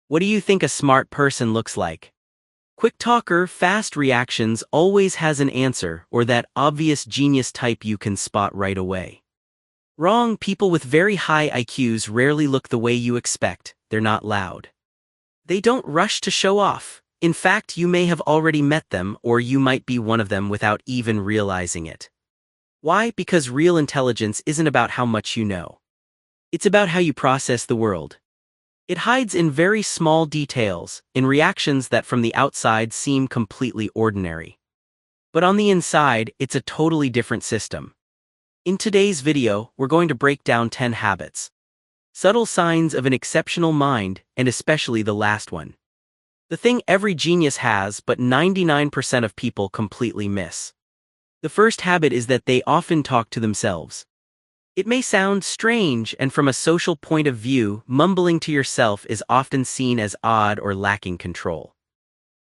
What do you think a smart person looks like? Quick talker, fast reactions, always has an answer, or that obvious genius type you can spot right away? Wrong. People with very high IQs rarely look the way you expect. They're not loud. They don't rush to show off. In fact, you may have already met them, or you might be one of them without even realizing it. Why? Because real intelligence isn't about how much you know. It's about how you process the world. It hides in very small details, in reactions that from the outside seem completely ordinary. But on the inside, it's a totally different system. In today's video, we're going to break down 10 habits. Subtle signs of an exceptional mind, and especially the last one. The thing every genius has, but 99% of people completely miss. The first habit is that they often talk to themselves. It may sound strange, and from a social point of view, mumbling to yourself is often seen as odd or lacking control.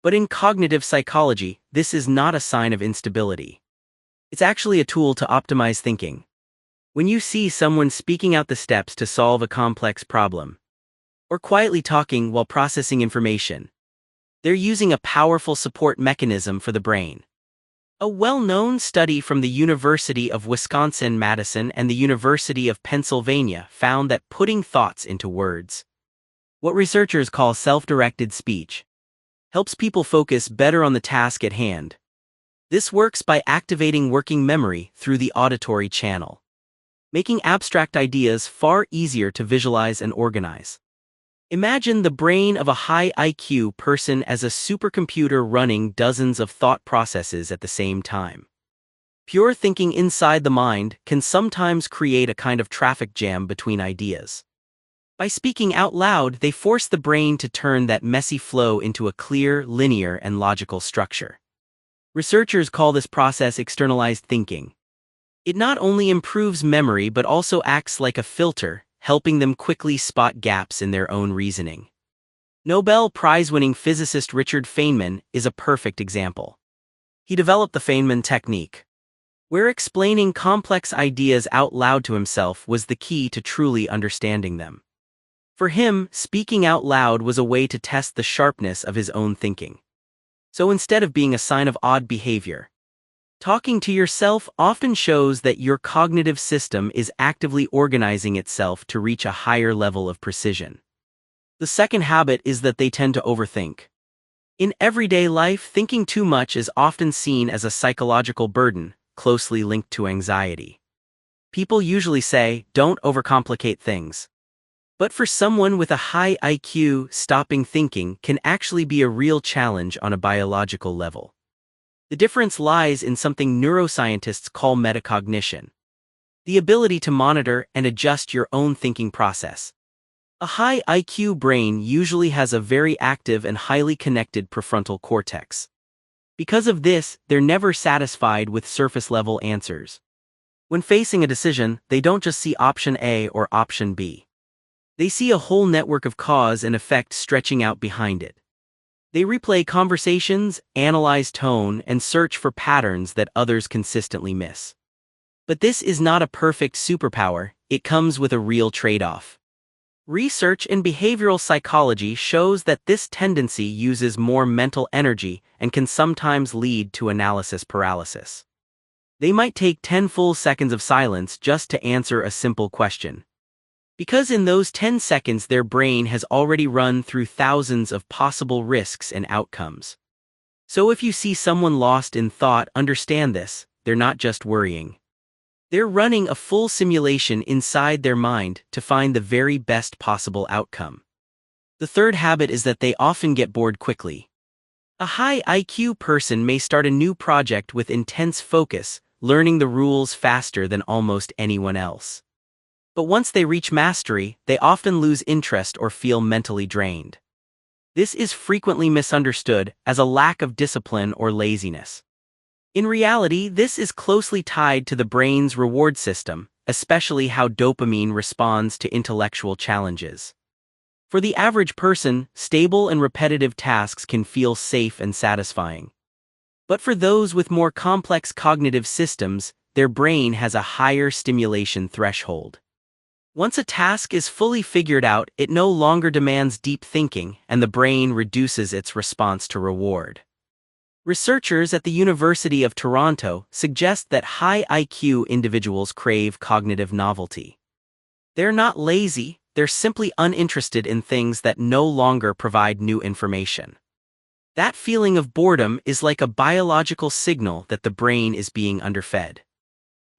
But in cognitive psychology, this is not a sign of instability. It's actually a tool to optimize thinking. When you see someone speaking out the steps to solve a complex problem, or quietly talking while processing information, they're using a powerful support mechanism for the brain. A well-known study from the University of Wisconsin-Madison and the University of Pennsylvania found that putting thoughts into words, what researchers call self-directed speech, helps people focus better on the task at hand. This works by activating working memory through the auditory channel, making abstract ideas far easier to visualize and organize. Imagine the brain of a high IQ person as a supercomputer running dozens of thought processes at the same time. Pure thinking inside the mind can sometimes create a kind of traffic jam between ideas. By speaking out loud, they force the brain to turn that messy flow into a clear, linear, and logical structure. Researchers call this process externalized thinking. It not only improves memory but also acts like a filter, helping them quickly spot gaps in their own reasoning. Nobel Prize-winning physicist Richard Feynman is a perfect example. He developed the Feynman technique, where explaining complex ideas out loud to himself was the key to truly understanding them. For him, speaking out loud was a way to test the sharpness of his own thinking. So instead of being a sign of odd behavior, talking to yourself often shows that your cognitive system is actively organizing itself to reach a higher level of precision. The second habit is that they tend to overthink. In everyday life, thinking too much is often seen as a psychological burden, closely linked to anxiety. People usually say, "Don't overcomplicate things." But for someone with a high IQ, stopping thinking can actually be a real challenge on a biological level. The difference lies in something neuroscientists call metacognition, the ability to monitor and adjust your own thinking process. A high IQ brain usually has a very active and highly connected prefrontal cortex. Because of this, they're never satisfied with surface-level answers. When facing a decision, they don't just see option A or option B. They see a whole network of cause and effect stretching out behind it. They replay conversations, analyze tone, and search for patterns that others consistently miss. But this is not a perfect superpower, it comes with a real trade-off. Research in behavioral psychology shows that this tendency uses more mental energy and can sometimes lead to analysis paralysis. They might take 10 full seconds of silence just to answer a simple question, because in those 10 seconds their brain has already run through thousands of possible risks and outcomes. So if you see someone lost in thought, understand this: they're not just worrying. They're running a full simulation inside their mind to find the very best possible outcome. The third habit is that they often get bored quickly. A high IQ person may start a new project with intense focus, learning the rules faster than almost anyone else. But once they reach mastery, they often lose interest or feel mentally drained. This is frequently misunderstood as a lack of discipline or laziness. In reality, this is closely tied to the brain's reward system, especially how dopamine responds to intellectual challenges. For the average person, stable and repetitive tasks can feel safe and satisfying. But for those with more complex cognitive systems, their brain has a higher stimulation threshold. Once a task is fully figured out, it no longer demands deep thinking, and the brain reduces its response to reward. Researchers at the University of Toronto suggest that high IQ individuals crave cognitive novelty. They're not lazy, they're simply uninterested in things that no longer provide new information. That feeling of boredom is like a biological signal that the brain is being underfed.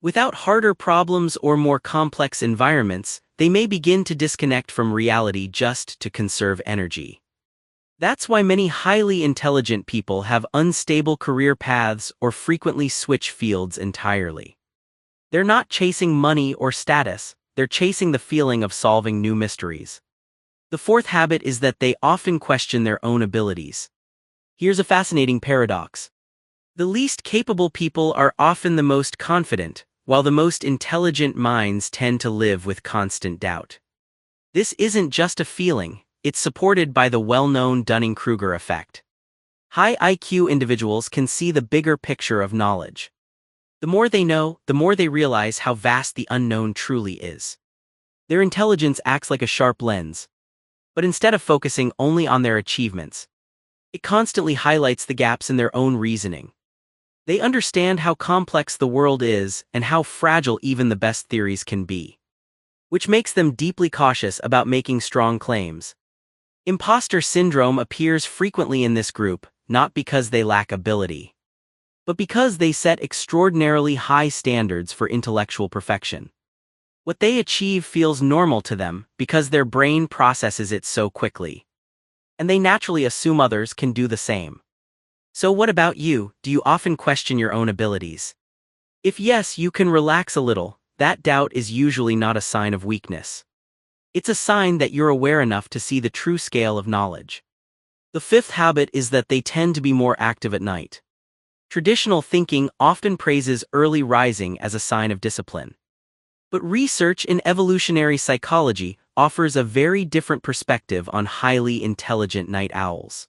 Without harder problems or more complex environments, they may begin to disconnect from reality just to conserve energy. That's why many highly intelligent people have unstable career paths or frequently switch fields entirely. They're not chasing money or status, they're chasing the feeling of solving new mysteries. The fourth habit is that they often question their own abilities. Here's a fascinating paradox. The least capable people are often the most confident, while the most intelligent minds tend to live with constant doubt. This isn't just a feeling, it's supported by the well-known Dunning-Kruger effect. High IQ individuals can see the bigger picture of knowledge. The more they know, the more they realize how vast the unknown truly is. Their intelligence acts like a sharp lens. But instead of focusing only on their achievements, it constantly highlights the gaps in their own reasoning. They understand how complex the world is and how fragile even the best theories can be, which makes them deeply cautious about making strong claims. Imposter syndrome appears frequently in this group, not because they lack ability, but because they set extraordinarily high standards for intellectual perfection. What they achieve feels normal to them because their brain processes it so quickly, and they naturally assume others can do the same. So what about you? Do you often question your own abilities? If yes, you can relax a little. That doubt is usually not a sign of weakness. It's a sign that you're aware enough to see the true scale of knowledge. The fifth habit is that they tend to be more active at night. Traditional thinking often praises early rising as a sign of discipline. But research in evolutionary psychology offers a very different perspective on highly intelligent night owls.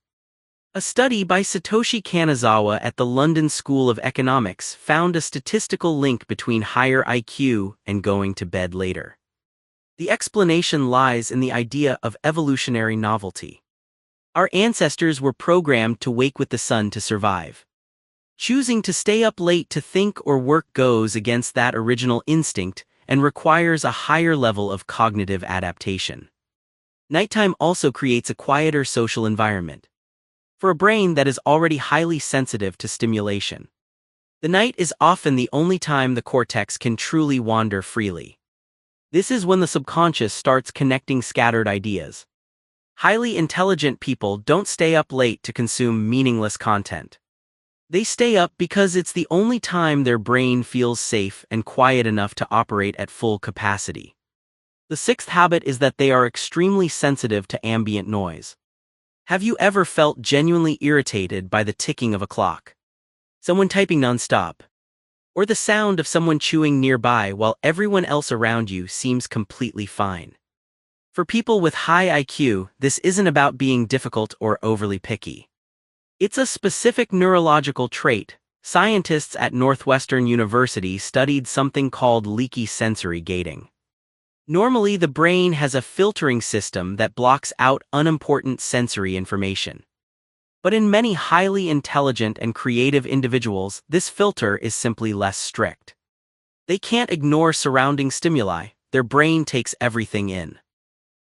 A study by Satoshi Kanazawa at the London School of Economics found a statistical link between higher IQ and going to bed later. The explanation lies in the idea of evolutionary novelty. Our ancestors were programmed to wake with the sun to survive. Choosing to stay up late to think or work goes against that original instinct and requires a higher level of cognitive adaptation. Nighttime also creates a quieter social environment. For a brain that is already highly sensitive to stimulation, the night is often the only time the cortex can truly wander freely. This is when the subconscious starts connecting scattered ideas. Highly intelligent people don't stay up late to consume meaningless content. They stay up because it's the only time their brain feels safe and quiet enough to operate at full capacity. The sixth habit is that they are extremely sensitive to ambient noise. Have you ever felt genuinely irritated by the ticking of a clock, someone typing nonstop, or the sound of someone chewing nearby while everyone else around you seems completely fine? For people with high IQ, this isn't about being difficult or overly picky. It's a specific neurological trait. Scientists at Northwestern University studied something called leaky sensory gating. Normally, the brain has a filtering system that blocks out unimportant sensory information. But in many highly intelligent and creative individuals, this filter is simply less strict. They can't ignore surrounding stimuli, their brain takes everything in.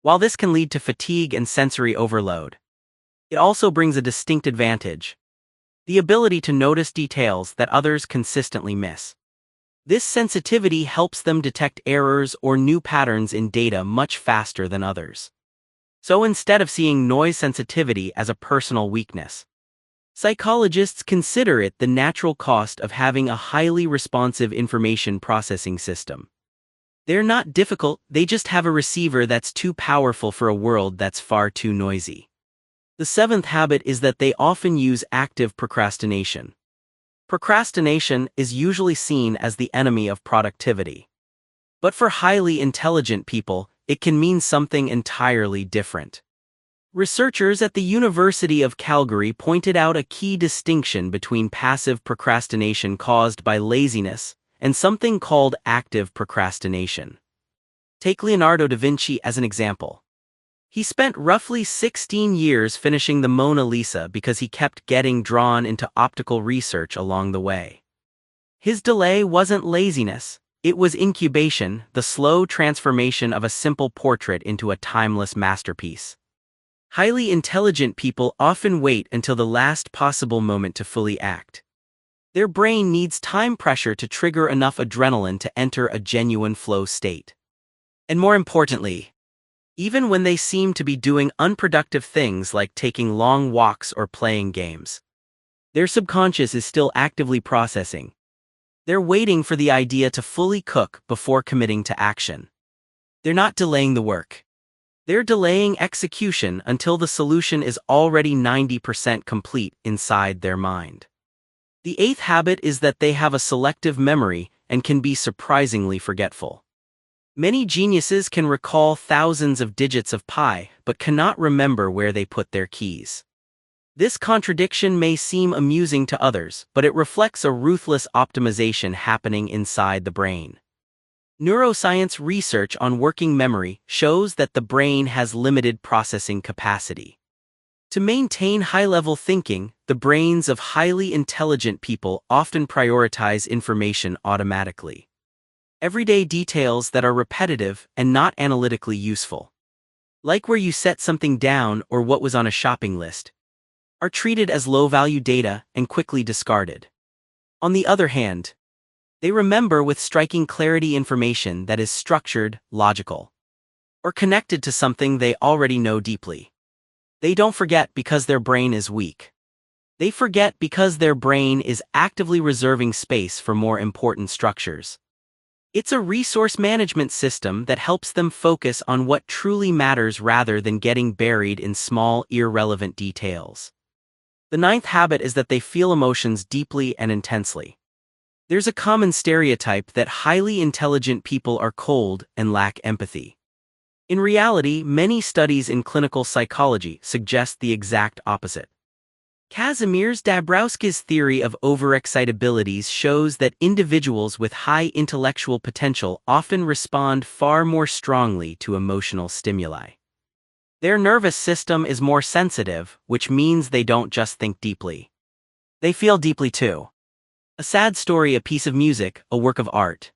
While this can lead to fatigue and sensory overload, it also brings a distinct advantage: the ability to notice details that others consistently miss. This sensitivity helps them detect errors or new patterns in data much faster than others. So instead of seeing noise sensitivity as a personal weakness, psychologists consider it the natural cost of having a highly responsive information processing system. They're not difficult, they just have a receiver that's too powerful for a world that's far too noisy. The seventh habit is that they often use active procrastination. Procrastination is usually seen as the enemy of productivity. But for highly intelligent people, it can mean something entirely different. Researchers at the University of Calgary pointed out a key distinction between passive procrastination caused by laziness and something called active procrastination. Take Leonardo da Vinci as an example. He spent roughly 16 years finishing the Mona Lisa because he kept getting drawn into optical research along the way. His delay wasn't laziness, it was incubation, the slow transformation of a simple portrait into a timeless masterpiece. Highly intelligent people often wait until the last possible moment to fully act. Their brain needs time pressure to trigger enough adrenaline to enter a genuine flow state. And more importantly, even when they seem to be doing unproductive things like taking long walks or playing games, their subconscious is still actively processing. They're waiting for the idea to fully cook before committing to action. They're not delaying the work. They're delaying execution until the solution is already 90% complete inside their mind. The eighth habit is that they have a selective memory and can be surprisingly forgetful. Many geniuses can recall thousands of digits of pi, but cannot remember where they put their keys. This contradiction may seem amusing to others, but it reflects a ruthless optimization happening inside the brain. Neuroscience research on working memory shows that the brain has limited processing capacity. To maintain high-level thinking, the brains of highly intelligent people often prioritize information automatically. Everyday details that are repetitive and not analytically useful, like where you set something down or what was on a shopping list, are treated as low-value data and quickly discarded. On the other hand, they remember with striking clarity information that is structured, logical, or connected to something they already know deeply. They don't forget because their brain is weak. They forget because their brain is actively reserving space for more important structures. It's a resource management system that helps them focus on what truly matters rather than getting buried in small, irrelevant details. The ninth habit is that they feel emotions deeply and intensely. There's a common stereotype that highly intelligent people are cold and lack empathy. In reality, many studies in clinical psychology suggest the exact opposite. Kazimierz Dabrowski's theory of overexcitabilities shows that individuals with high intellectual potential often respond far more strongly to emotional stimuli. Their nervous system is more sensitive, which means they don't just think deeply. They feel deeply too. A sad story, a piece of music, a work of art,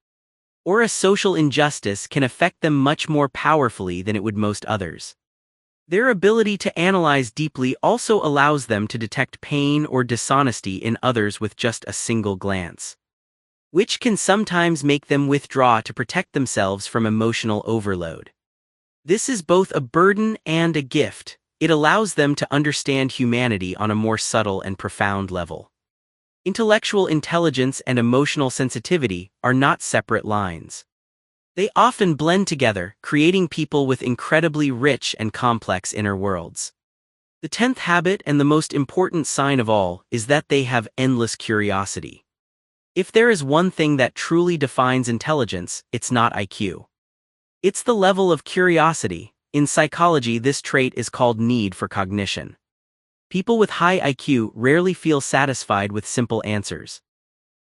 or a social injustice can affect them much more powerfully than it would most others. Their ability to analyze deeply also allows them to detect pain or dishonesty in others with just a single glance, which can sometimes make them withdraw to protect themselves from emotional overload. This is both a burden and a gift. It allows them to understand humanity on a more subtle and profound level. Intellectual intelligence and emotional sensitivity are not separate lines. They often blend together, creating people with incredibly rich and complex inner worlds. The 10th habit, and the most important sign of all, is that they have endless curiosity. If there is one thing that truly defines intelligence, it's not IQ. It's the level of curiosity. In psychology, this trait is called need for cognition. People with high IQ rarely feel satisfied with simple answers.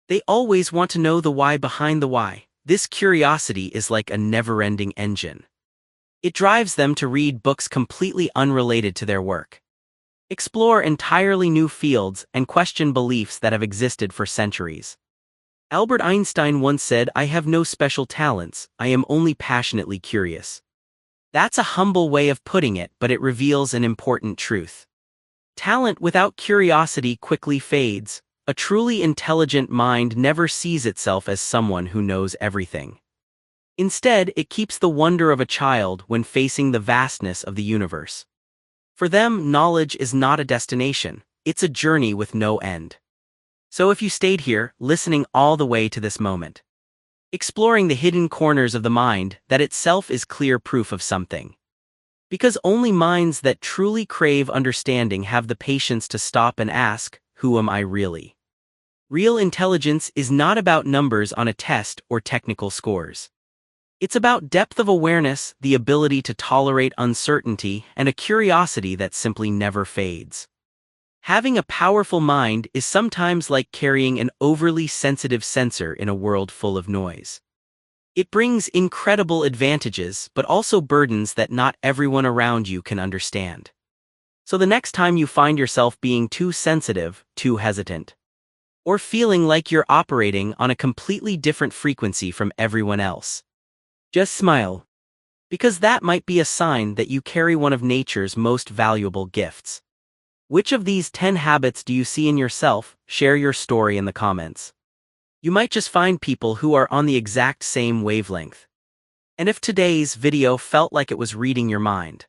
They always want to know the why behind the why. This curiosity is like a never-ending engine. It drives them to read books completely unrelated to their work, explore entirely new fields, and question beliefs that have existed for centuries. Albert Einstein once said, "I have no special talents, I am only passionately curious." That's a humble way of putting it, but it reveals an important truth. Talent without curiosity quickly fades. A truly intelligent mind never sees itself as someone who knows everything. Instead, it keeps the wonder of a child when facing the vastness of the universe. For them, knowledge is not a destination, it's a journey with no end. So if you stayed here, listening all the way to this moment, exploring the hidden corners of the mind, that itself is clear proof of something. Because only minds that truly crave understanding have the patience to stop and ask, "Who am I really?" Real intelligence is not about numbers on a test or technical scores. It's about depth of awareness, the ability to tolerate uncertainty, and a curiosity that simply never fades. Having a powerful mind is sometimes like carrying an overly sensitive sensor in a world full of noise. It brings incredible advantages, but also burdens that not everyone around you can understand. So the next time you find yourself being too sensitive, too hesitant, or feeling like you're operating on a completely different frequency from everyone else, just smile. Because that might be a sign that you carry one of nature's most valuable gifts. Which of these 10 habits do you see in yourself? Share your story in the comments. You might just find people who are on the exact same wavelength. And if today's video felt like it was reading your mind,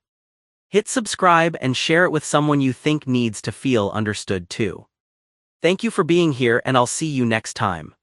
hit subscribe and share it with someone you think needs to feel understood too. Thank you for being here, and I'll see you next time.